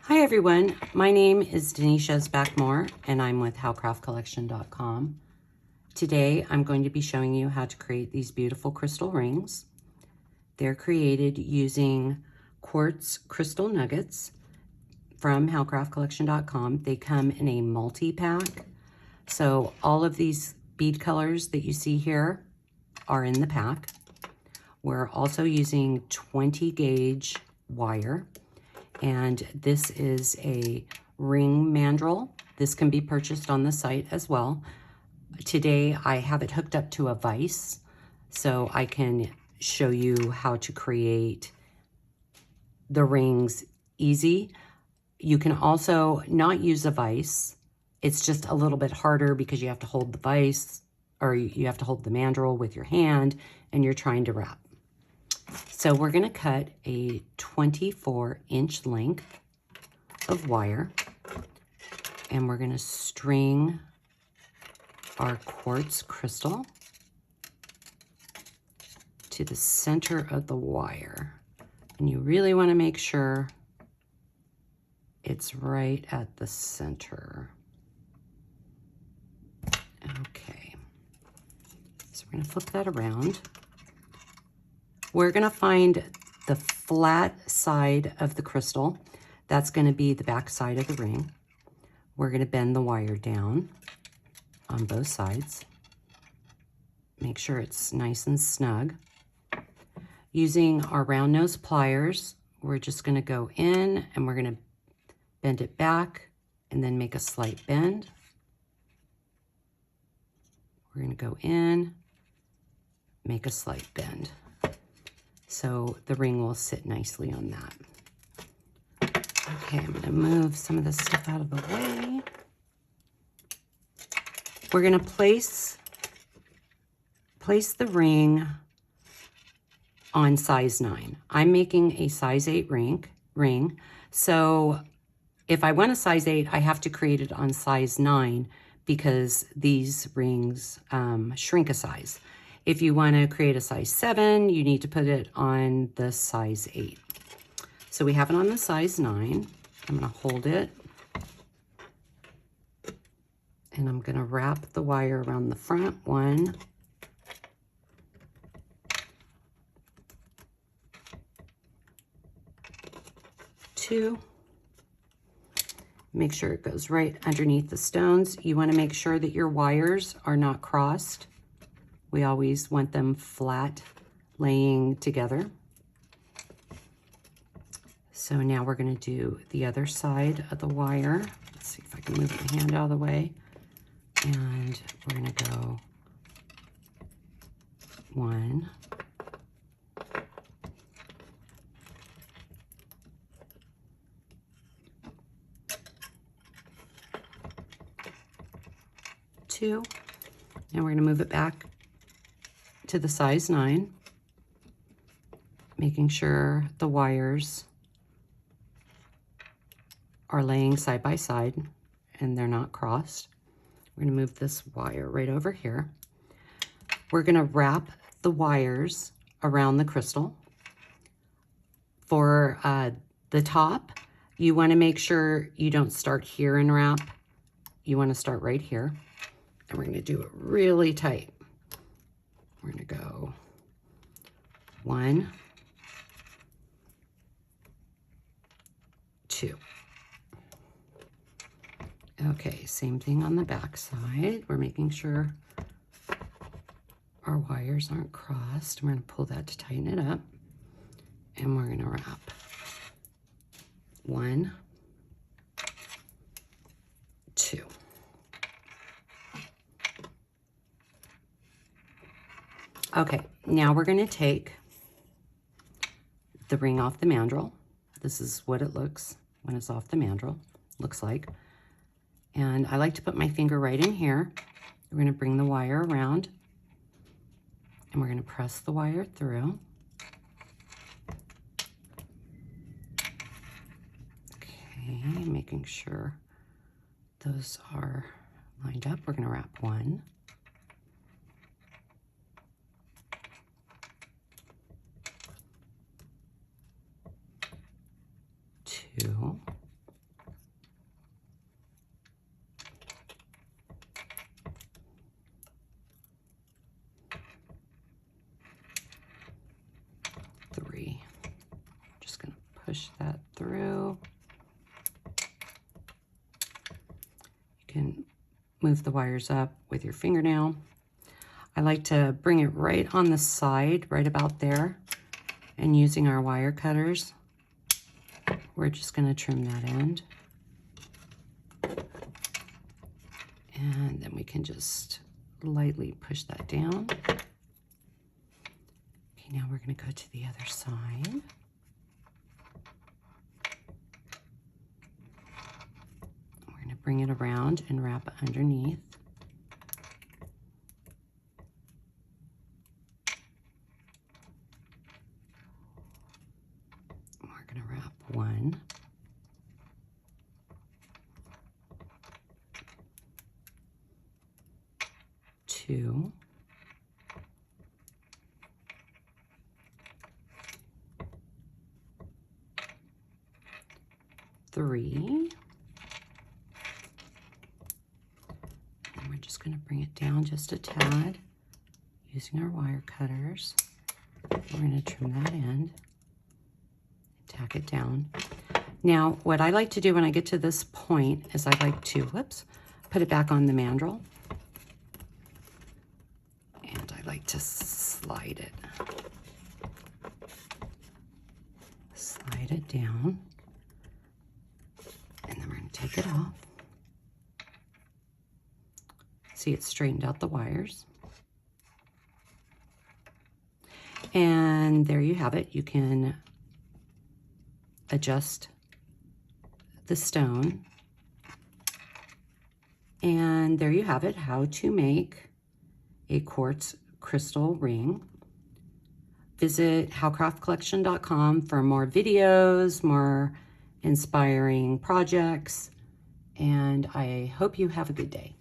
Hi everyone, my name is Denise Backmore and I'm with howcraftcollection.com. Today I'm going to be showing you how to create these beautiful crystal rings. They're created using quartz crystal nuggets from howcraftcollection.com. They come in a multi-pack. So all of these bead colors that you see here are in the pack. We're also using 20 gauge wire. And this is a ring mandrel. This can be purchased on the site as well. Today I have it hooked up to a vise so I can show you how to create the rings easy. You can also not use a vise. It's just a little bit harder because you have to hold the vise or you have to hold the mandrel with your hand and you're trying to wrap. So we're going to cut a 24-inch length of wire and we're going to string our quartz crystal to the center of the wire. And you really want to make sure it's right at the center. Okay, so we're going to flip that around. We're going to find the flat side of the crystal. That's going to be the back side of the ring. We're going to bend the wire down on both sides. Make sure it's nice and snug. Using our round nose pliers, we're just going to go in and we're going to bend it back and then make a slight bend. We're going to go in, make a slight bend. So the ring will sit nicely on that. Okay, I'm going to move some of this stuff out of the way. We're going to place the ring on size 9. I'm making a size 8 ring. So if I want a size 8, I have to create it on size 9 because these rings shrink a size. If you want to create a size 7, you need to put it on the size 8. So we have it on the size 9. I'm going to hold it. And I'm going to wrap the wire around the front. 1, 2. Make sure it goes right underneath the stones. You want to make sure that your wires are not crossed. We always want them flat, laying together. So now we're going to do the other side of the wire. Let's see if I can move my hand out of the way. And we're going to go 1, 2, and we're going to move it back to the size 9, making sure the wires are laying side by side and they're not crossed. We're going to move this wire right over here. We're going to wrap the wires around the crystal. For the top, you want to make sure you don't start here and wrap. You want to start right here. And we're going to do it really tight. We're going to go 1, 2. Okay, same thing on the back side. We're making sure our wires aren't crossed. We're going to pull that to tighten it up. And we're going to wrap 1, 2. Okay, now we're going to take the ring off the mandrel. This is what it looks when it's off the mandrel, looks like. And I like to put my finger right in here. We're going to bring the wire around and we're going to press the wire through. Okay, making sure those are lined up. We're going to wrap 1, 2, push that through. You can move the wires up with your fingernail. I like to bring it right on the side, right about there, and using our wire cutters, we're just going to trim that end. And then we can just lightly push that down. Okay, now we're going to go to the other side. We're going to bring it around and wrap it underneath. We're going to wrap one. Two. Three. And we're just going to bring it down just a tad using our wire cutters. We're going to trim that end, tack it down. Now, what I like to do when I get to this point is I like to, put it back on the mandrel. And I like to slide it. Slide it down. And then we're going to take it off. See, it straightened out the wires. And there you have it. You can adjust the stone. And there you have it, how to make a quartz crystal ring. Visit howcraftcollection.com for more videos, more inspiring projects, and I hope you have a good day.